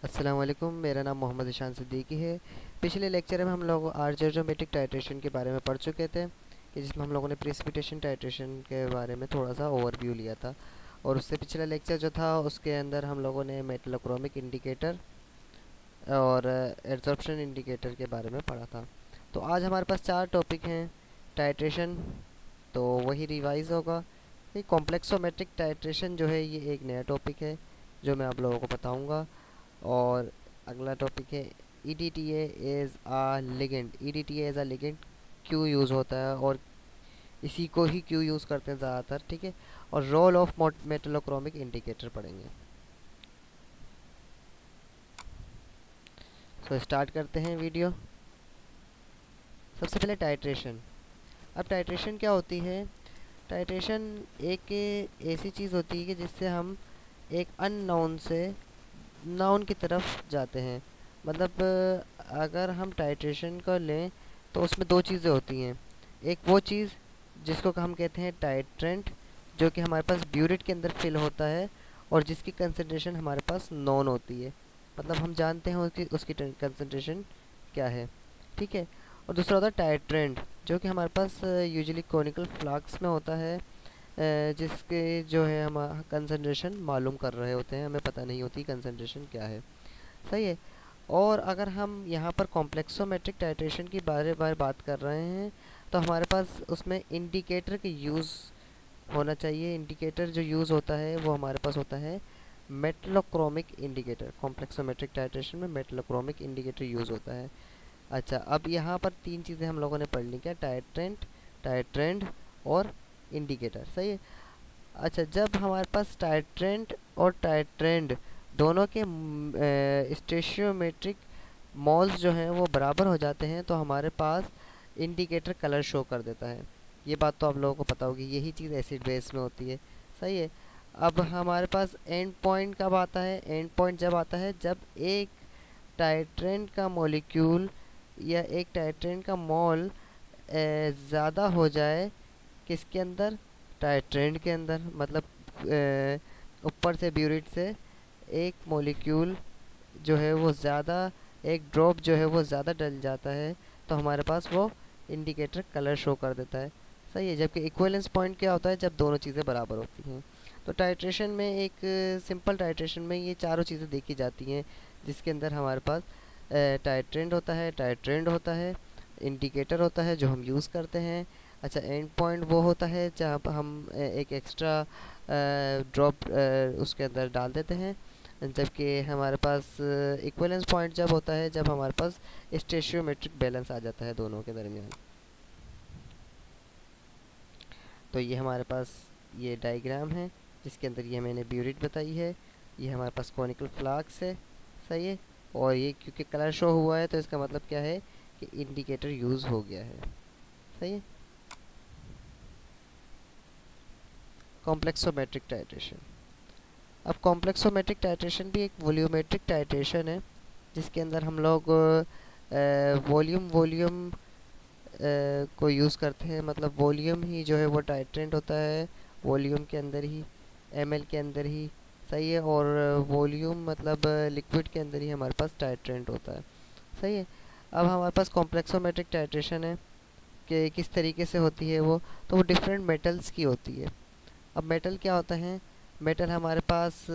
अस्सलाम वालेकुम। मेरा नाम मोहम्मद ईशान सिद्दीकी है। पिछले लेक्चर में हम लोग आर्जेजोमेटिक टाइट्रेशन के बारे में पढ़ चुके थे कि जिसमें हम लोगों ने प्रेसिपिटेशन टाइट्रेशन के बारे में थोड़ा सा ओवरव्यू लिया था। और उससे पिछला लेक्चर जो था उसके अंदर हम लोगों ने मेटलोक्रोमिक इंडिकेटर और एब्जॉर्प्शन इंडिकेटर के बारे में पढ़ा था। तो आज हमारे पास 4 टॉपिक हैं। टाइट्रेशन तो वही रिवाइज होगा। ये कॉम्प्लेक्सोमेट्रिक टाइट्रेशन जो है ये एक नया टॉपिक है जो मैं आप लोगों को बताऊंगा। और अगला टॉपिक है EDTA एज आ लिगेंड। EDTA एज आ लिगेंड क्यों यूज़ होता है और इसी को ही क्यों यूज़ करते हैं ज़्यादातर, ठीक है। और रोल ऑफ मेटलोक्रोमिक इंडिकेटर पढ़ेंगे। सो स्टार्ट करते हैं वीडियो। सबसे पहले टाइट्रेशन। अब टाइट्रेशन क्या होती है? टाइट्रेशन एक ऐसी चीज़ होती है कि जिससे हम एक अननोन से नाउन की तरफ जाते हैं। मतलब अगर हम टाइट्रेशन कर लें तो उसमें 2 चीज़ें होती हैं। एक वो चीज़ जिसको हम कहते हैं टाइट्रेंट, जो कि हमारे पास ब्यूरिट के अंदर फिल होता है और जिसकी कंसंट्रेशन हमारे पास नॉन होती है। मतलब हम जानते हैं उसकी कंसंट्रेशन क्या है, ठीक है। और दूसरा होता है टाइट्रेंट, जो कि हमारे पास यूजुअली कॉनिकल फ्लास्क में होता है, जिसके जो है हम कंसंट्रेशन मालूम कर रहे होते हैं, हमें पता नहीं होती कंसंट्रेशन क्या है, सही है। और अगर हम यहाँ पर कॉम्प्लेक्सोमेट्रिक टाइट्रेशन की बारे बार बात कर रहे हैं तो हमारे पास उसमें इंडिकेटर के यूज़ होना चाहिए। इंडिकेटर जो यूज़ होता है वो हमारे पास होता है मेटलोक्रोमिक इंडिकेटर। कॉम्प्लेक्सोमेट्रिक टाइट्रेशन में मेटलोक्रोमिक इंडिकेटर यूज़ होता है। अच्छा, अब यहाँ पर 3 चीज़ें हम लोगों ने पढ़ ली, क्या? टाइट्रेंट, टाइट्रेंड और इंडिकेटर, सही है। अच्छा, जब हमारे पास टाइट्रेंट और टाइट्रेंड दोनों के स्टेशियोमेट्रिक मॉल्स जो हैं वो बराबर हो जाते हैं तो हमारे पास इंडिकेटर कलर शो कर देता है। ये बात तो आप लोगों को पता होगी, यही चीज़ एसिड बेस में होती है, सही है। अब हमारे पास एंड पॉइंट कब आता है? एंड पॉइंट जब आता है जब एक टाइट्रेंट का मॉलिक्यूल या एक टाइट्रेंट का मॉल ज़्यादा हो जाए किसके अंदर? टाइट्रेंड के अंदर। मतलब ऊपर से ब्यूरिट से एक मॉलिक्यूल जो है वो ज़्यादा, एक ड्रॉप जो है वो ज़्यादा डल जाता है तो हमारे पास वो इंडिकेटर कलर शो कर देता है, सही है। जबकि इक्विवेलेंस पॉइंट क्या होता है? जब दोनों चीज़ें बराबर होती हैं। तो टाइट्रेशन में एक सिंपल टाइट्रेशन में ये चारों चीज़ें देखी जाती हैं, जिसके अंदर हमारे पास टाइट्रेंड होता है, टाइट्रेंड होता है, इंडिकेटर होता है जो हम यूज़ करते हैं। अच्छा, एंड पॉइंट वो होता है जहाँ पर हम एक एक्स्ट्रा ड्रॉप उसके अंदर डाल देते हैं। जबकि हमारे पास इक्विवेलेंस पॉइंट जब होता है जब हमारे पास स्टेशियोमेट्रिक बैलेंस आ जाता है दोनों के दरमियान। तो ये हमारे पास ये डायग्राम है जिसके अंदर ये मैंने ब्यूरिट बताई है, ये हमारे पास कॉनिकल फ्लास्क है, सही है। और ये क्योंकि कलर शो हुआ है तो इसका मतलब क्या है कि इंडिकेटर यूज़ हो गया है, सही है। Complexometric titration. अब कॉम्प्लेक्सोमेट्रिक टाइट्रेशन भी एक वॉल्यूमेट्रिक टाइट्रेशन है जिसके अंदर हम लोग वॉल्यूम वॉल्यूम को यूज़ करते हैं। मतलब वॉल्यूम ही जो है वो टाइट्रेंट होता है, वॉल्यूम के अंदर ही, ml के अंदर ही, सही है। और वॉल्यूम मतलब लिक्विड के अंदर ही हमारे पास टाइट्रेंट होता है, सही है। अब हमारे पास कॉम्प्लेक्सोमेट्रिक टाइट्रेशन है कि किस तरीके से होती है वो, तो वो डिफरेंट मेटल्स की होती है। अब मेटल क्या होता है? मेटल हमारे पास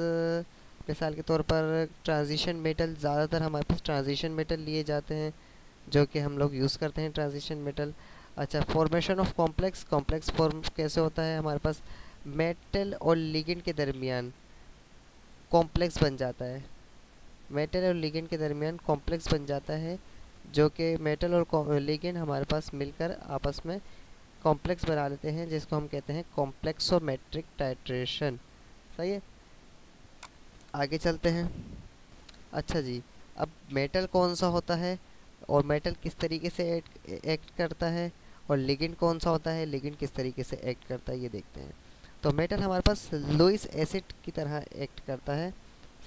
मिसाल के तौर पर ट्रांजिशन मेटल, ज़्यादातर हमारे पास ट्रांजिशन मेटल लिए जाते हैं जो कि हम लोग यूज़ करते हैं, ट्रांजिशन मेटल। अच्छा, formation of complex. Complex form कैसे होता है? हमारे पास मेटल और लिगेंड के दरमियान कॉम्प्लेक्स बन जाता है। मेटल और लिगेंड के दरमियान कॉम्प्लेक्स बन जाता है जो कि मेटल और लिगेंड हमारे पास मिलकर आपस में कॉम्प्लेक्स बना लेते हैं, जिसको हम कहते हैं कॉम्प्लेक्सोमेट्रिक टाइट्रेशन, सही है। आगे चलते हैं। अच्छा जी, अब मेटल कौन सा होता है और मेटल किस तरीके से एक्ट करता है, और लिगेंड कौन सा होता है, लिगेंड किस तरीके से एक्ट करता है, ये देखते हैं। तो मेटल हमारे पास लुईस एसिड की तरह एक्ट करता है,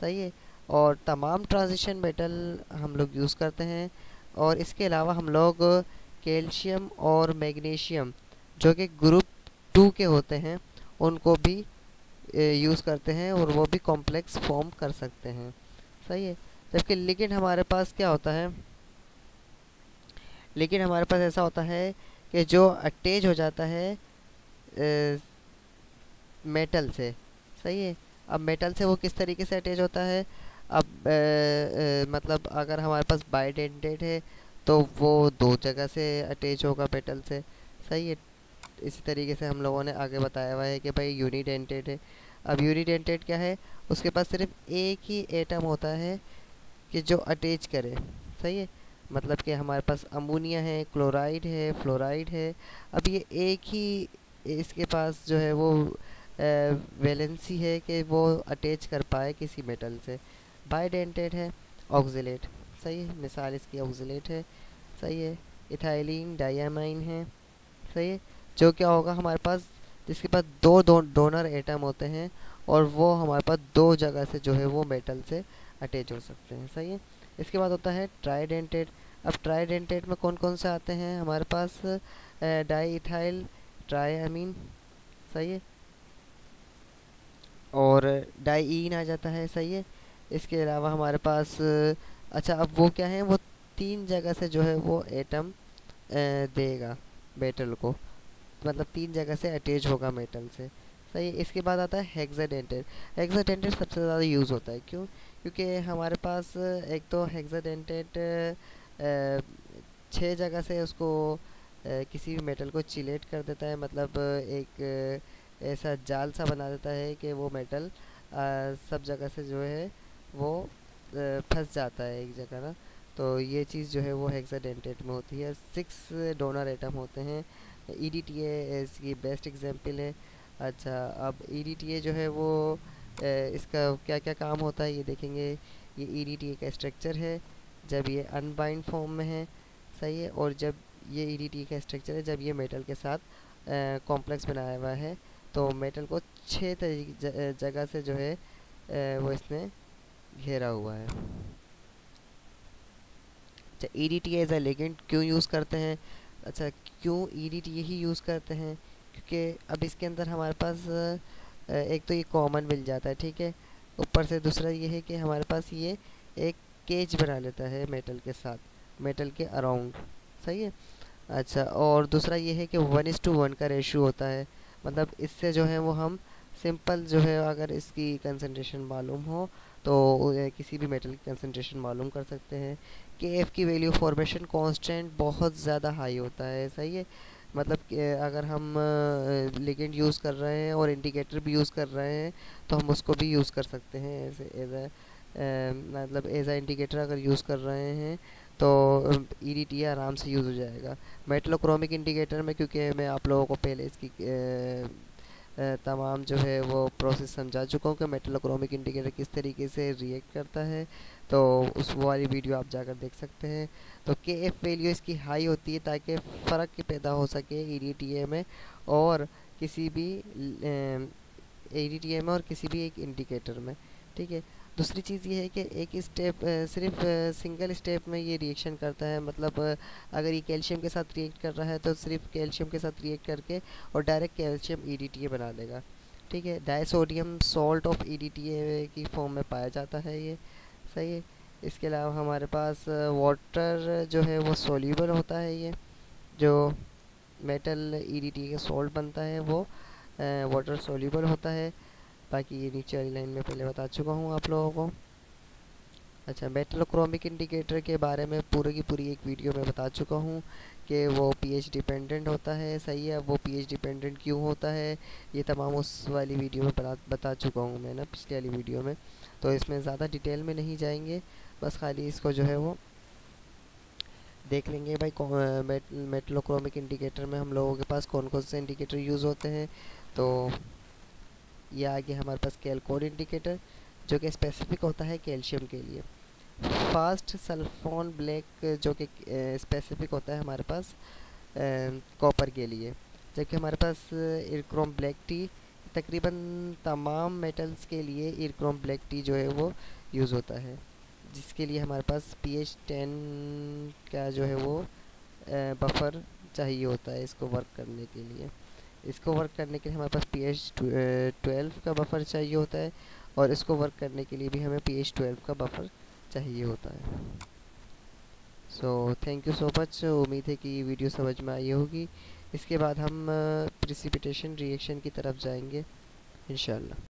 सही है। और तमाम ट्रांजिशन मेटल हम लोग यूज़ करते हैं। और इसके अलावा हम लोग कैल्शियम और मैग्नीशियम जो कि ग्रुप 2 के होते हैं उनको भी यूज़ करते हैं और वो भी कॉम्प्लेक्स फॉर्म कर सकते हैं, सही है। जबकि लिगेंड हमारे पास क्या होता है, लेकिन हमारे पास ऐसा होता है कि जो अटैच हो जाता है मेटल से, सही है। अब मेटल से वो किस तरीके से अटैच होता है, अब मतलब अगर हमारे पास बाइडेंटेड है तो वो दो जगह से अटैच होगा मेटल से, सही है। इसी तरीके से हम लोगों ने आगे बताया हुआ है कि भाई यूनिडेंटेड है। अब यूनिडेंटेड क्या है, उसके पास सिर्फ एक ही एटम होता है कि जो अटैच करे, सही है। मतलब कि हमारे पास अमोनिया है, क्लोराइड है, फ्लोराइड है। अब ये एक ही इसके पास जो है वो वैलेंसी है कि वो अटैच कर पाए किसी मेटल से। बाइडेंटेड है, ऑक्जिलेट, सही है, मिसाल इसकी ऑक्जिलेट है, सही है। इथाइलिन डायमाइन है, सही है। जो क्या होगा हमारे पास, जिसके पास दो डोनर एटम होते हैं और वो हमारे पास दो जगह से जो है वो मेटल से अटैच हो सकते हैं, सही है। इसके बाद होता है ट्राइडेंटेड। अब ट्राइडेंटेड में कौन कौन से आते हैं हमारे पास, डाई इथाइल ट्राइअमीन, सही है, और डाईईन आ जाता है, सही है। इसके अलावा हमारे पास अच्छा अब वो क्या है, वो तीन जगह से जो है वो एटम देगा मेटल को, मतलब तीन जगह से अटैच होगा मेटल से, सही है। इसके बाद आता है हेक्साडेंटेड। हेक्साडेंटेड सबसे ज़्यादा यूज़ होता है, क्यों, क्योंकि हमारे पास एक तो हेक्साडेंटेड छः जगह से उसको किसी भी मेटल को चिलेट कर देता है, मतलब एक ऐसा जाल सा बना देता है कि वो मेटल सब जगह से जो है वो फंस जाता है एक जगह ना। तो ये चीज़ जो है वो हेक्साडेंटेड में होती है। 6 डोनर एटम होते हैं। ईडीटीए इसकी बेस्ट एग्जांपल है। अच्छा अब ईडीटीए जो है वो इसका क्या क्या काम होता है ये देखेंगे। ये ईडीटीए का स्ट्रक्चर है जब ये अनबाइंड फॉर्म में है, सही है, और जब ये ईडीटीए का स्ट्रक्चर है जब ये मेटल के साथ कॉम्प्लेक्स बनाया हुआ है। तो मेटल को 6 जगह से जो है वो इसने घेरा हुआ है। अच्छा ईडीटीए एज ए लिगेंड क्यों यूज़ करते हैं, अच्छा क्यों ईडीटीए ही यूज़ करते हैं, क्योंकि अब इसके अंदर हमारे पास एक तो ये कॉमन मिल जाता है, ठीक है। ऊपर से दूसरा ये है कि हमारे पास ये एक केज बना लेता है मेटल के साथ, मेटल के अराउंड, सही है। अच्छा और दूसरा ये है कि 1:1 का रेशियो होता है, मतलब इससे जो है वो हम सिंपल जो है अगर इसकी कंसंट्रेशन मालूम हो तो किसी भी मेटल की कंसंट्रेशन मालूम कर सकते हैं। के एफ की वैल्यू फॉर्मेशन कांस्टेंट बहुत ज़्यादा हाई होता है, सही है। मतलब कि अगर हम लिगेंड यूज़ कर रहे हैं और इंडिकेटर भी यूज़ कर रहे हैं तो हम उसको भी यूज़ कर सकते हैं ऐसे एज ए मतलब एज आ इंडिकेटर अगर यूज़ कर रहे हैं तो ईडीटीए आराम से यूज़ हो जाएगा। मेटलोक्रोमिक इंडिकेटर में क्योंकि मैं आप लोगों को पहले इसकी तमाम जो है वो प्रोसेस समझा चुका हूँ कि मेटलोक्रोमिक इंडिकेटर किस तरीके से रिएक्ट करता है, तो उस वो वाली वीडियो आप जाकर देख सकते हैं। तो के एफ वैल्यू इसकी हाई होती है ताकि फ़र्क पैदा हो सके ईडीटीए में और किसी भी ईडीटीए में और किसी भी एक इंडिकेटर में, ठीक है। दूसरी चीज़ ये है कि एक स्टेप सिर्फ सिंगल स्टेप में ये रिएक्शन करता है, मतलब अगर ये कैल्शियम के साथ रिएक्ट कर रहा है तो सिर्फ कैल्शियम के साथ रिएक्ट करके और डायरेक्ट कैल्शियम ईडीटीए बना देगा, ठीक है। डाइसोडियम सॉल्ट ऑफ ईडीटीए की फॉर्म में पाया जाता है ये, सही है। इसके अलावा हमारे पास वाटर जो है वो सोल्यूबल होता है, ये जो मेटल ईडीटीए का सॉल्ट बनता है वो वाटर सोल्यूबल होता है। बाकी ये नीचे वाली लाइन में पहले बता चुका हूँ आप लोगों को। अच्छा मेटलोक्रोमिक इंडिकेटर के बारे में पूरी की पूरी एक वीडियो में बता चुका हूँ कि वो पीएच डिपेंडेंट होता है, सही है। वो पीएच डिपेंडेंट क्यों होता है ये तमाम उस वाली वीडियो में बता चुका हूँ मैं ना, पिछली वाली वीडियो में। तो इसमें ज़्यादा डिटेल में नहीं जाएंगे, बस खाली इसको जो है वो देख लेंगे भाई मेटलोक्रोमिक इंडिकेटर में हम लोगों के पास कौन कौन से इंडिकेटर यूज़ होते हैं। तो ये आगे हमारे पास कैलकोड इंडिकेटर जो कि स्पेसिफिक होता है कैल्शियम के लिए। फास्ट सल्फोन ब्लैक जो कि स्पेसिफिक होता है हमारे पास कॉपर के लिए। जबकि हमारे पास इरक्रोम ब्लैक टी तकरीबन तमाम मेटल्स के लिए इरक्रोम ब्लैक टी जो है वो यूज़ होता है, जिसके लिए हमारे पास pH 10 का जो है वो बफर चाहिए होता है इसको वर्क करने के लिए। इसको वर्क करने के लिए हमारे पास pH 12 का बफर चाहिए होता है और इसको वर्क करने के लिए भी हमें pH 12 का बफर चाहिए होता है। So thank you so much. उम्मीद है कि वीडियो समझ में आई होगी। इसके बाद हम प्रेसिपिटेशन रिएक्शन की तरफ जाएंगे इंशाल्लाह।